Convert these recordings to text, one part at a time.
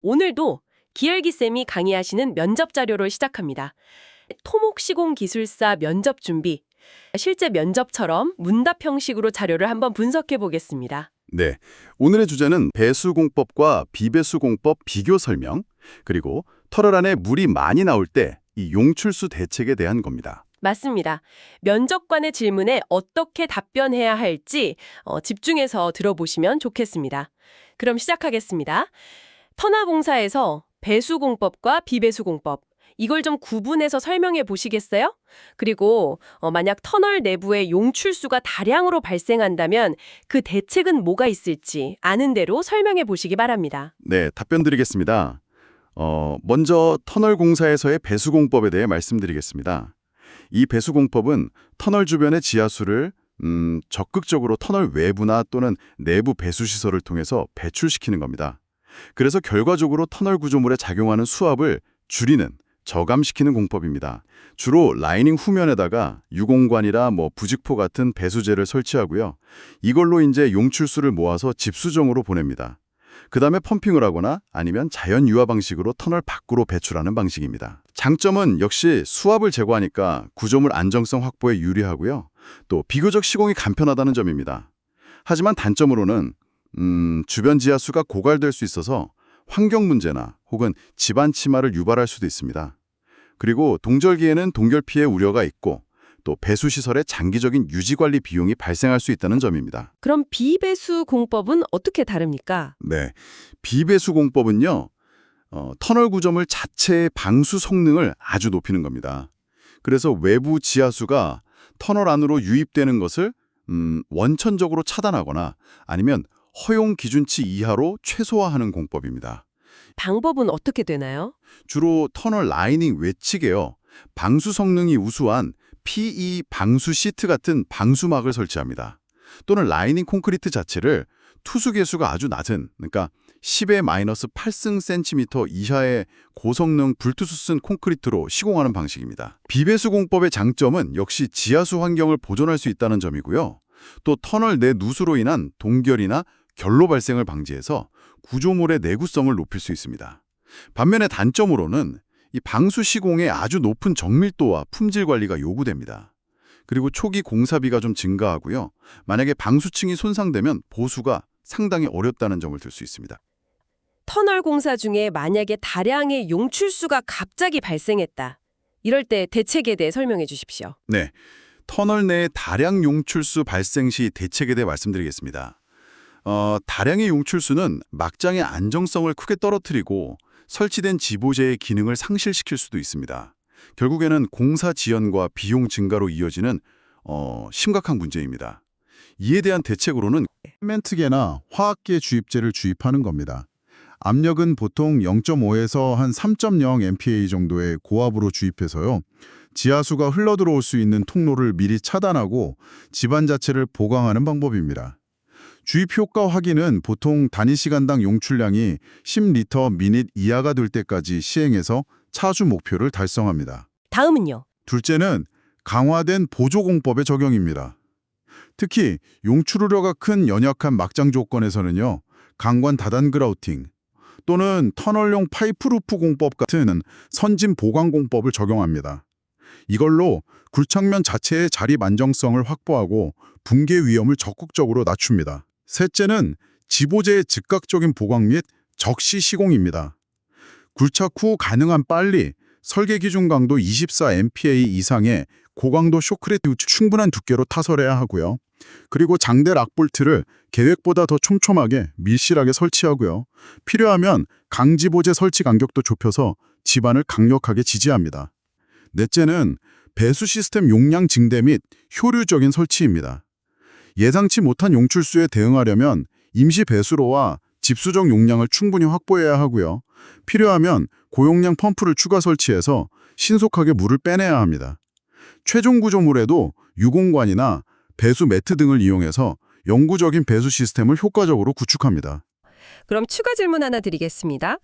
오늘도 기열기쌤이 강의하시는 면접 자료를 시작합니다. 토목시공기술사 면접 준비. 실제 면접처럼 문답 형식으로 자료를 한번 분석해 보겠습니다. 네, 오늘의 주제는 배수공법과 비배수공법 비교 설명, 그리고 터널 안에 물이 많이 나올 때 이 용출수 대책에 대한 겁니다. 맞습니다. 면접관의 질문에 어떻게 답변해야 할지 집중해서 들어보시면 좋겠습니다. 그럼 시작하겠습니다. 터나공사에서 배수공법과 비배수공법, 이걸 좀 구분해서 설명해 보시겠어요? 그리고 만약 터널 내부에 용출수가 다량으로 발생한다면 그 대책은 뭐가 있을지 아는 대로 설명해 보시기 바랍니다. 네, 답변 드리겠습니다. 먼저 터널 공사에서의 배수공법에 대해 말씀드리겠습니다. 이 배수공법은 터널 주변의 지하수를 적극적으로 터널 외부나 또는 내부 배수시설을 통해서 배출시키는 겁니다. 그래서 결과적으로 터널 구조물에 작용하는 수압을 줄이는, 저감시키는 공법입니다. 주로 라이닝 후면에다가 유공관이라 부직포 같은 배수제를 설치하고요. 이걸로 이제 용출수를 모아서 집수정으로 보냅니다. 그 다음에 펌핑을 하거나 아니면 자연 유화 방식으로 터널 밖으로 배출하는 방식입니다. 장점은 역시 수압을 제거하니까 구조물 안정성 확보에 유리하고요. 또 비교적 시공이 간편하다는 점입니다. 하지만 단점으로는 주변 지하수가 고갈될 수 있어서 환경 문제나 혹은 집안 침하를 유발할 수도 있습니다. 그리고 동절기에는 동결 피해 우려가 있고 또 배수시설의 장기적인 유지관리 비용이 발생할 수 있다는 점입니다. 그럼 비배수 공법은 어떻게 다릅니까? 네, 비배수 공법은요. 터널 구조물 자체의 방수 성능을 아주 높이는 겁니다. 그래서 외부 지하수가 터널 안으로 유입되는 것을 원천적으로 차단하거나 아니면 허용 기준치 이하로 최소화하는 공법입니다. 방법은 어떻게 되나요? 주로 터널 라이닝 외측에요. 방수 성능이 우수한 PE 방수 시트 같은 방수막을 설치합니다. 또는 라이닝 콘크리트 자체를 투수 계수가 아주 낮은, 그러니까 10의 마이너스 8승 이하의 고성능 불투수 쓴 콘크리트로 시공하는 방식입니다. 비배수 공법의 장점은 역시 지하수 환경을 보존할 수 있다는 점이고요. 또 터널 내 누수로 인한 동결이나 결로 발생을 방지해서 구조물의 내구성을 높일 수 있습니다. 반면에 단점으로는 이 방수 시공에 아주 높은 정밀도와 품질 관리가 요구됩니다. 그리고 초기 공사비가 좀 증가하고요. 만약에 방수층이 손상되면 보수가 상당히 어렵다는 점을 들 수 있습니다. 터널 공사 중에 만약에 다량의 용출수가 갑자기 발생했다. 이럴 때 대책에 대해 설명해 주십시오. 네, 터널 내 다량 용출수 발생 시 대책에 대해 말씀드리겠습니다. 다량의 용출수는 막장의 안정성을 크게 떨어뜨리고 설치된 지보제의 기능을 상실시킬 수도 있습니다. 결국에는 공사 지연과 비용 증가로 이어지는 심각한 문제입니다. 이에 대한 대책으로는 시멘트계나 화학계 주입제를 주입하는 겁니다. 압력은 보통 0.5에서 한 3.0 MPa 정도의 고압으로 주입해서요. 지하수가 흘러들어올 수 있는 통로를 미리 차단하고 집안 자체를 보강하는 방법입니다. 주입 효과 확인은 보통 단위 시간당 용출량이 10리터 미닛 이하가 될 때까지 시행해서 차주 목표를 달성합니다. 다음은요. 둘째는 강화된 보조공법의 적용입니다. 특히 용출 우려가 큰 연약한 막장 조건에서는요. 강관 다단 그라우팅 또는 터널용 파이프루프 공법 같은 선진 보강 공법을 적용합니다. 이걸로 굴착면 자체의 자립 안정성을 확보하고 붕괴 위험을 적극적으로 낮춥니다. 셋째는 지보제의 즉각적인 보강 및 적시 시공입니다. 굴착 후 가능한 빨리 설계 기준 강도 24 MPa 이상의 고강도 쇼크레트 충분한 두께로 타설해야 하고요. 그리고 장대 락볼트를 계획보다 더 촘촘하게 밀실하게 설치하고요. 필요하면 강지보제 설치 간격도 좁혀서 집안을 강력하게 지지합니다. 넷째는 배수 시스템 용량 증대 및 효율적인 설치입니다. 예상치 못한 용출수에 대응하려면 임시 배수로와 집수정 용량을 충분히 확보해야 하고요. 필요하면 고용량 펌프를 추가 설치해서 신속하게 물을 빼내야 합니다. 최종 구조물에도 유공관이나 배수 매트 등을 이용해서 영구적인 배수 시스템을 효과적으로 구축합니다. 그럼 추가 질문 하나 드리겠습니다.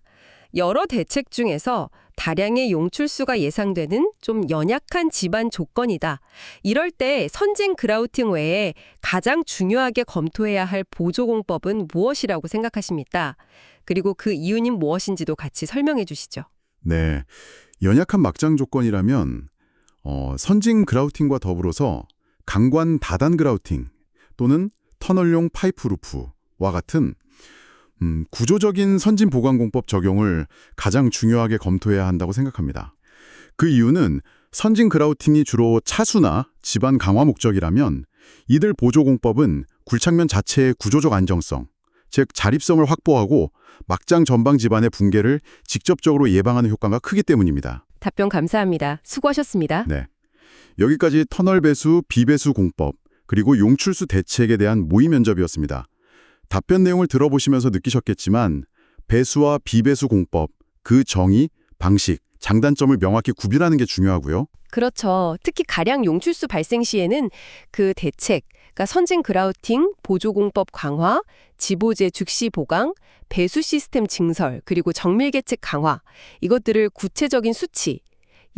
여러 대책 중에서 다량의 용출수가 예상되는 좀 연약한 집안 조건이다. 이럴 때 선진 그라우팅 외에 가장 중요하게 검토해야 할 보조공법은 무엇이라고 생각하십니까? 그리고 그 이유는 무엇인지도 같이 설명해 주시죠. 네, 연약한 막장 조건이라면 선진 그라우팅과 더불어서 강관 다단 그라우팅 또는 터널용 파이프 루프와 같은 구조적인 선진 보강공법 적용을 가장 중요하게 검토해야 한다고 생각합니다. 그 이유는 선진 그라우팅이 주로 차수나 집안 강화 목적이라면 이들 보조공법은 굴착면 자체의 구조적 안정성, 즉 자립성을 확보하고 막장 전방 집안의 붕괴를 직접적으로 예방하는 효과가 크기 때문입니다. 답변 감사합니다. 수고하셨습니다. 네. 여기까지 터널 배수, 비배수 공법, 그리고 용출수 대책에 대한 모의 면접이었습니다. 답변 내용을 들어보시면서 느끼셨겠지만 배수와 비배수 공법, 그 정의, 방식, 장단점을 명확히 구별하는 게 중요하고요. 그렇죠. 특히 가량 용출수 발생 시에는 그 대책, 그러니까 선진 그라우팅, 보조공법 강화, 지보제 즉시 보강, 배수 시스템 증설, 그리고 정밀계책 강화, 이것들을 구체적인 수치,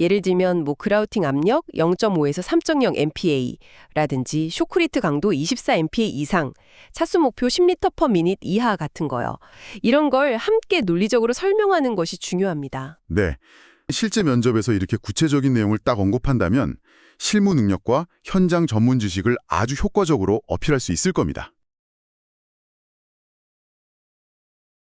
예를 들면 그라우팅 압력 0.5에서 3.0 MPa라든지 쇼크리트 강도 24 MPa 이상, 차수 목표 10m/min 이하 같은 거요. 이런 걸 함께 논리적으로 설명하는 것이 중요합니다. 네. 실제 면접에서 이렇게 구체적인 내용을 딱 언급한다면 실무 능력과 현장 전문 지식을 아주 효과적으로 어필할 수 있을 겁니다.